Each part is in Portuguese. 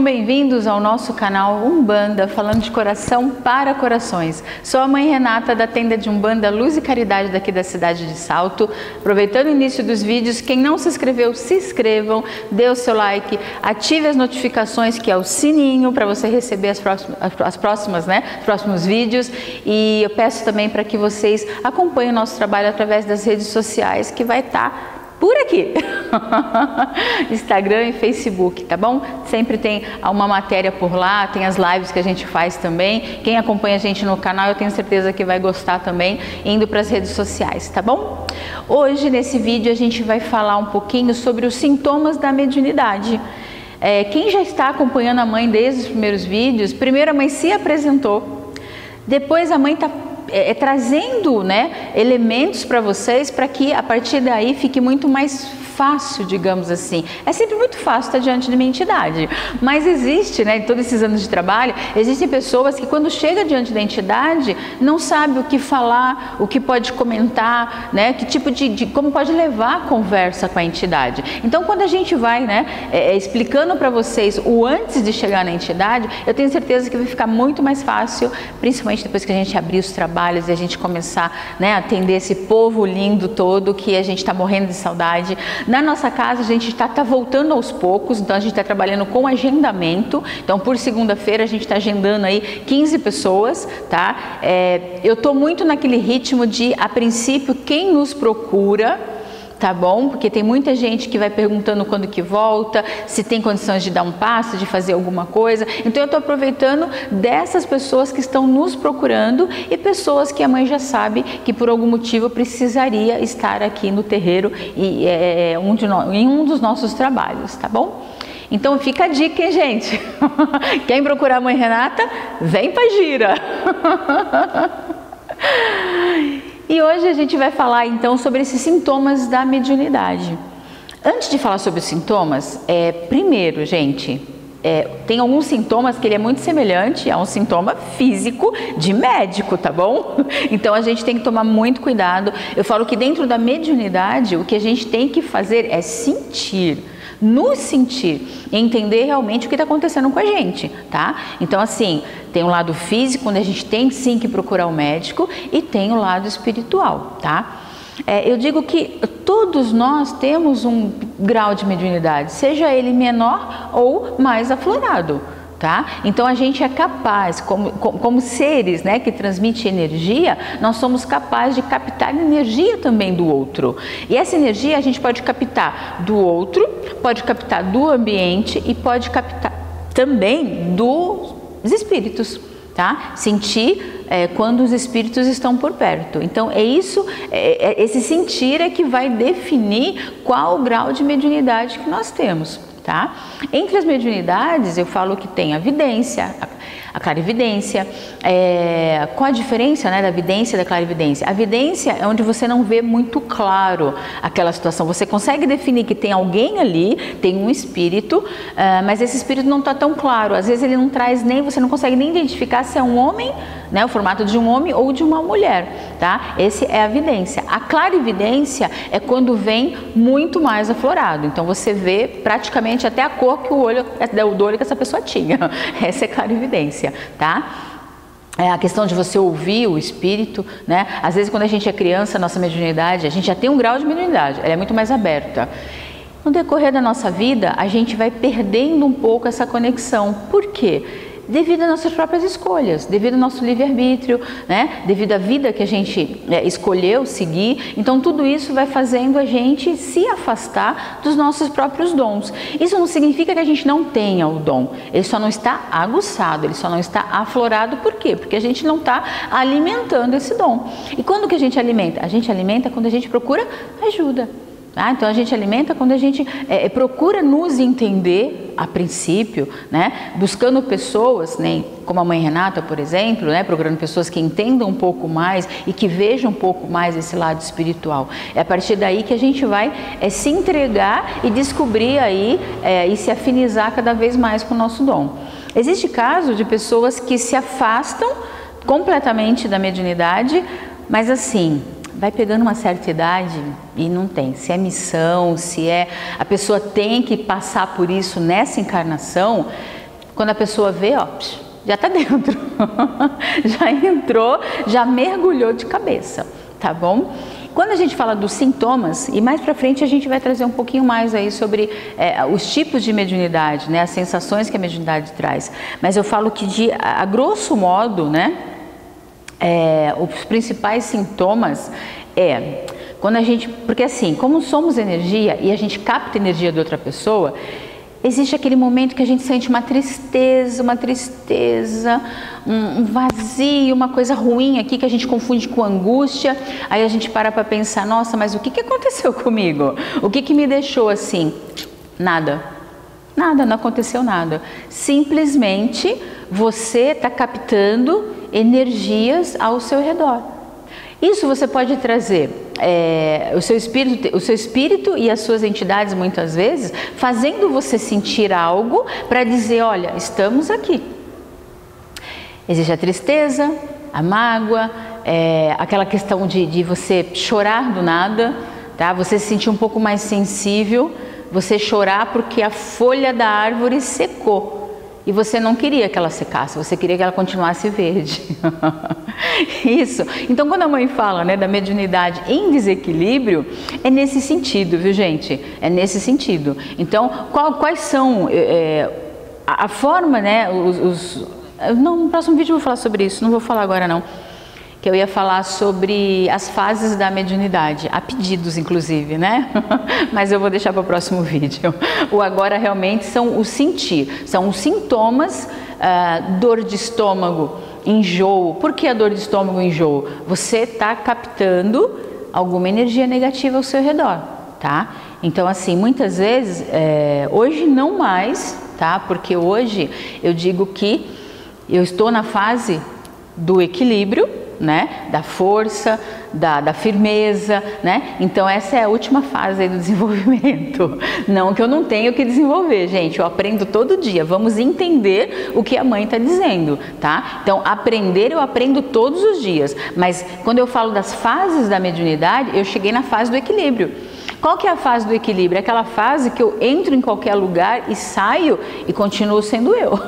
Sejam bem-vindos ao nosso canal Umbanda, falando de coração para corações. Sou a mãe Renata da tenda de Umbanda Luz e Caridade daqui da cidade de Salto. Aproveitando o início dos vídeos, quem não se inscreveu, se inscrevam, dê o seu like, ative as notificações, que é o sininho, para você receber os próximos vídeos. E eu peço também para que vocês acompanhem o nosso trabalho através das redes sociais, que vai estar por aqui, Instagram e Facebook, tá bom? Sempre tem uma matéria por lá, tem as lives que a gente faz também. Quem acompanha a gente no canal, eu tenho certeza que vai gostar também, indo para as redes sociais, tá bom? Hoje, nesse vídeo, a gente vai falar um pouquinho sobre os sintomas da mediunidade. Quem já está acompanhando a mãe desde os primeiros vídeos, primeiro a mãe se apresentou, depois a mãe está trazendo, elementos para vocês, para que a partir daí fique muito mais fácil, digamos assim. É sempre muito fácil estar diante de uma entidade, mas existe, em todos esses anos de trabalho, existem pessoas que quando chega diante da entidade não sabe o que falar, o que pode comentar, que tipo como pode levar a conversa com a entidade. Então, quando a gente vai, explicando para vocês o antes de chegar na entidade, eu tenho certeza que vai ficar muito mais fácil, principalmente depois que a gente abrir os trabalhos e a gente começar, a atender esse povo lindo todo que a gente está morrendo de saudade. Na nossa casa a gente está voltando aos poucos, então a gente está trabalhando com agendamento. Então por segunda-feira a gente está agendando aí 15 pessoas, tá? Eu estou muito naquele ritmo de, a princípio, quem nos procura, tá bom? Porque tem muita gente que vai perguntando quando que volta, se tem condições de dar um passo, de fazer alguma coisa. Então eu estou aproveitando dessas pessoas que estão nos procurando e pessoas que a mãe já sabe que por algum motivo precisaria estar aqui no terreiro e em um dos nossos trabalhos, tá bom? Então fica a dica, hein, gente? Quem procurar a mãe Renata, vem pra gira! E hoje a gente vai falar então sobre esses sintomas da mediunidade. Antes de falar sobre os sintomas, primeiro, gente, tem alguns sintomas que ele é muito semelhante a um sintoma físico de médico, tá bom? Então a gente tem que tomar muito cuidado. Eu falo que dentro da mediunidade o que a gente tem que fazer é sentir, nos sentir, entender realmente o que está acontecendo com a gente, tá? Então assim, tem o lado físico, onde a gente tem sim que procurar o médico, e tem o lado espiritual, tá? Eu digo que todos nós temos um grau de mediunidade, seja ele menor ou mais aflorado, tá? Então a gente é capaz, como seres, que transmite energia, nós somos capazes de captar energia também do outro. E essa energia a gente pode captar do outro, pode captar do ambiente e pode captar também dos espíritos, tá? Sentir quando os espíritos estão por perto. Então esse sentir é que vai definir qual o grau de mediunidade que nós temos, tá? Entre as mediunidades eu falo que tem a vidência, a clarividência. Qual a diferença, da vidência e da clarividência? A vidência é onde você não vê muito claro aquela situação. Você consegue definir que tem alguém ali, tem um espírito, mas esse espírito não está tão claro. Às vezes ele não traz você não consegue nem identificar se é um homem, o formato de um homem ou de uma mulher, tá? Esse é a vidência. A clarividência é quando vem muito mais aflorado. Então você vê praticamente até a cor que o olho que essa pessoa tinha. Essa é clarividência, tá? A questão de você ouvir o espírito, Às vezes quando a gente é criança, a nossa mediunidade, a gente já tem um grau de mediunidade, ela é muito mais aberta. No decorrer da nossa vida, a gente vai perdendo um pouco essa conexão. Por quê? Devido às nossas próprias escolhas, devido ao nosso livre-arbítrio, devido à vida que a gente escolheu seguir. Então tudo isso vai fazendo a gente se afastar dos nossos próprios dons. Isso não significa que a gente não tenha o dom, ele só não está aguçado, ele só não está aflorado. Por quê? Porque a gente não está alimentando esse dom. E quando que a gente alimenta? A gente alimenta quando a gente procura ajuda. Então a gente alimenta quando a gente procura nos entender a princípio, buscando pessoas, como a mãe Renata, por exemplo, procurando pessoas que entendam um pouco mais e que vejam um pouco mais esse lado espiritual. É a partir daí que a gente vai se entregar e descobrir aí e se afinizar cada vez mais com o nosso dom. Existe caso de pessoas que se afastam completamente da mediunidade, mas assim, vai pegando uma certa idade e não tem. Se é missão, se é a pessoa tem que passar por isso nessa encarnação, Quando a pessoa vê, ó, já está dentro, já entrou, já mergulhou de cabeça, tá bom? Quando a gente fala dos sintomas, e mais para frente a gente vai trazer um pouquinho mais aí sobre os tipos de mediunidade, né, as sensações que a mediunidade traz. Mas eu falo que a grosso modo, né, os principais sintomas quando a gente, porque assim, como somos energia e a gente capta energia de outra pessoa, existe aquele momento que a gente sente uma tristeza, um vazio, uma coisa ruim aqui que a gente confunde com angústia. Aí a gente para pensar, nossa, mas o que aconteceu comigo? O que me deixou assim? Nada, não aconteceu nada. Simplesmente você está captando energias ao seu redor. Isso você pode trazer o seu espírito e as suas entidades muitas vezes, fazendo você sentir algo para dizer, olha, estamos aqui. Existe a tristeza, a mágoa, aquela questão de você chorar do nada, tá? Você se sentir um pouco mais sensível, você chorar porque a folha da árvore secou. E você não queria que ela secasse, você queria que ela continuasse verde. Isso. Então, quando a mãe fala, né, da mediunidade em desequilíbrio, é nesse sentido, viu, gente? É nesse sentido. Então, quais são a forma, né? No próximo vídeo eu vou falar sobre isso, não vou falar agora não. Que eu ia falar sobre as fases da mediunidade, a pedidos inclusive, né? Mas eu vou deixar para o próximo vídeo. O agora realmente são os sentir, são os sintomas, dor de estômago, enjoo. Por que a dor de estômago e enjoo? Você está captando alguma energia negativa ao seu redor, tá? Então assim, muitas vezes, hoje não mais, tá? Porque hoje eu digo que eu estou na fase do equilíbrio, né, da força, da firmeza, né? Então essa é a última fase aí do desenvolvimento. Não que eu não tenho que desenvolver, gente, eu aprendo todo dia. Vamos entender o que a mãe está dizendo, tá? Então aprender eu aprendo todos os dias, mas quando eu falo das fases da mediunidade, eu cheguei na fase do equilíbrio. Qual que é a fase do equilíbrio? É aquela fase que eu entro em qualquer lugar e saio e continuo sendo eu.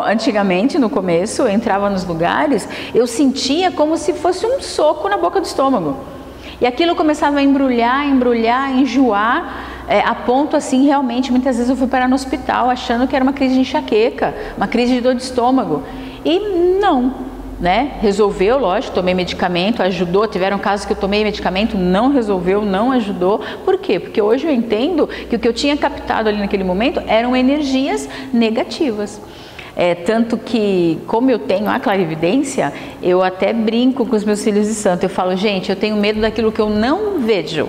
Antigamente, no começo, eu entrava nos lugares, eu sentia como se fosse um soco na boca do estômago. E aquilo começava a embrulhar, enjoar, a ponto assim, realmente, muitas vezes eu fui parar no hospital achando que era uma crise de enxaqueca, uma crise de dor de estômago. E não. Né? Resolveu, lógico, tomei medicamento, ajudou. Tiveram casos que eu tomei medicamento, não resolveu, não ajudou. Por quê? Porque hoje eu entendo que o que eu tinha captado ali naquele momento eram energias negativas. Tanto que, como eu tenho a clarividência, eu até brinco com os meus filhos de santo. Eu falo, gente, eu tenho medo daquilo que eu não vejo.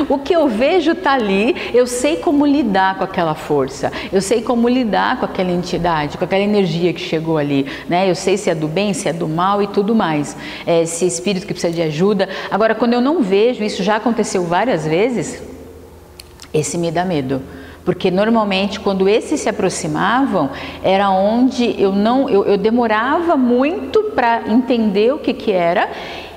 O que eu vejo está ali, eu sei como lidar com aquela força, eu sei como lidar com aquela entidade, com aquela energia que chegou ali, né? Eu sei se é do bem, se é do mal e tudo mais, se é espírito que precisa de ajuda. Agora, quando eu não vejo, isso já aconteceu várias vezes, esse me dá medo. Porque normalmente quando esses se aproximavam, era onde eu demorava muito para entender o que era,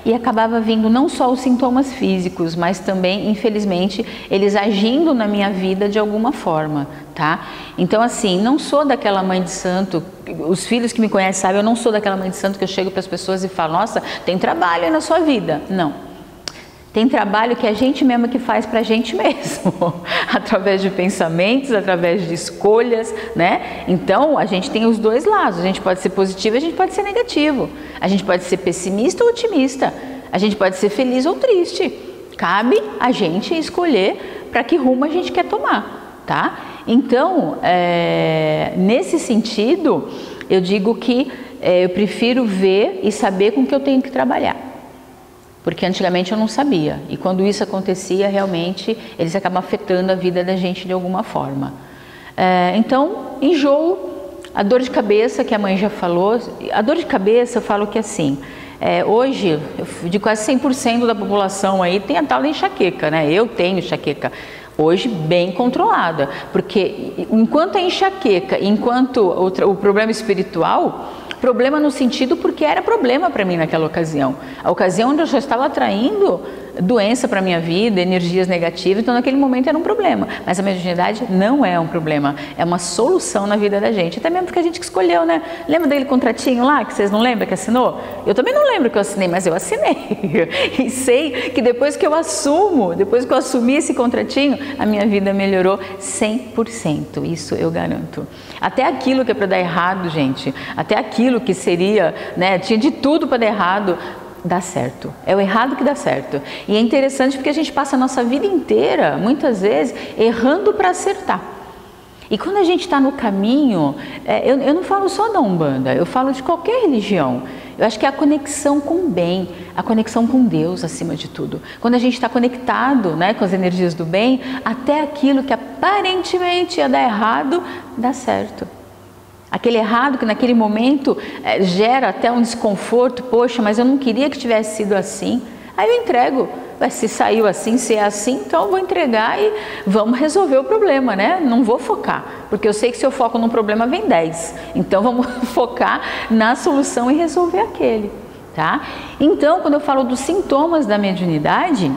e acabava vindo não só os sintomas físicos, mas também, infelizmente, eles agindo na minha vida de alguma forma, tá? Então assim, não sou daquela mãe de santo, os filhos que me conhecem sabem, eu não sou daquela mãe de santo que eu chego para as pessoas e falo, nossa, tem trabalho aí na sua vida. Não. Tem trabalho que a gente mesma que faz para a gente mesmo, através de pensamentos, através de escolhas, né? Então, a gente tem os dois lados, a gente pode ser positivo e a gente pode ser negativo, a gente pode ser pessimista ou otimista, a gente pode ser feliz ou triste, cabe a gente escolher para que rumo a gente quer tomar, tá? Então, nesse sentido, eu digo que eu prefiro ver e saber com o que eu tenho que trabalhar. Porque antigamente eu não sabia, e quando isso acontecia, realmente, eles acabam afetando a vida da gente de alguma forma. Então, enjoo, a dor de cabeça, que a mãe já falou, a dor de cabeça eu falo que assim, hoje, de quase 100% da população aí tem a tal da enxaqueca, né? Eu tenho enxaqueca, hoje bem controlada, porque enquanto a enxaqueca, enquanto o problema espiritual, problema no sentido porque era problema para mim naquela ocasião. A ocasião onde eu já estava atraindo doença para a minha vida, energias negativas, então naquele momento era um problema. Mas a mediunidade não é um problema, é uma solução na vida da gente. Até mesmo porque a gente que escolheu, né? Lembra daquele contratinho lá que vocês não lembram que assinou? Eu também não lembro que eu assinei, mas eu assinei. E sei que depois que eu assumi esse contratinho, a minha vida melhorou 100%. Isso eu garanto. Até aquilo que é para dar errado, gente, até aquilo que seria, né, tinha de tudo para dar errado, dá certo. É o errado que dá certo. E é interessante porque a gente passa a nossa vida inteira, muitas vezes, errando para acertar. E quando a gente está no caminho, eu não falo só da Umbanda, eu falo de qualquer religião. Eu acho que é a conexão com o bem, a conexão com Deus acima de tudo. Quando a gente está conectado, né, com as energias do bem, até aquilo que aparentemente ia dar errado, dá certo. Aquele errado que naquele momento gera até um desconforto, poxa, mas eu não queria que tivesse sido assim. Aí eu entrego, se saiu assim, se é assim, então eu vou entregar e vamos resolver o problema, né? Não vou focar, porque eu sei que se eu foco num problema vem 10. Então vamos focar na solução e resolver aquele, tá? Então, quando eu falo dos sintomas da mediunidade,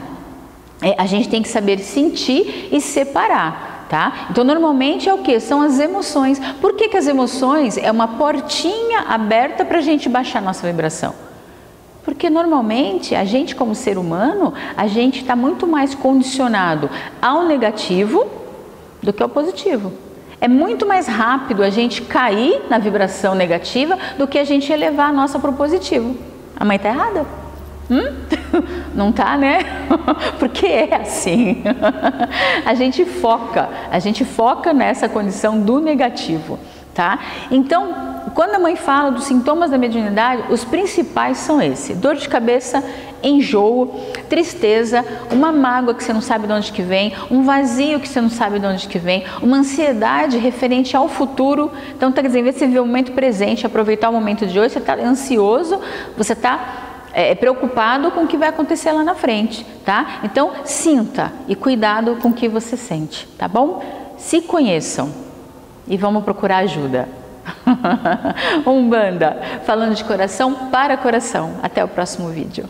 a gente tem que saber sentir e separar. Tá? Então, normalmente é o que? São as emoções. Por que as emoções é uma portinha aberta para a gente baixar nossa vibração? Porque normalmente a gente, como ser humano, a gente está muito mais condicionado ao negativo do que ao positivo. É muito mais rápido a gente cair na vibração negativa do que a gente elevar a nossa para o positivo. A mãe está errada? Não tá, né? Porque é assim. A gente foca nessa condição do negativo, tá? Então, quando a mãe fala dos sintomas da mediunidade, os principais são esses: dor de cabeça, enjoo, tristeza, uma mágoa que você não sabe de onde que vem, um vazio que você não sabe de onde que vem, uma ansiedade referente ao futuro. Então, tá dizendo, em vez de você viver o momento presente, aproveitar o momento de hoje, você está ansioso, você está preocupado com o que vai acontecer lá na frente, tá? Então, sinta e cuidado com o que você sente, tá bom? Se conheçam e vamos procurar ajuda. Umbanda, falando de coração para coração. Até o próximo vídeo.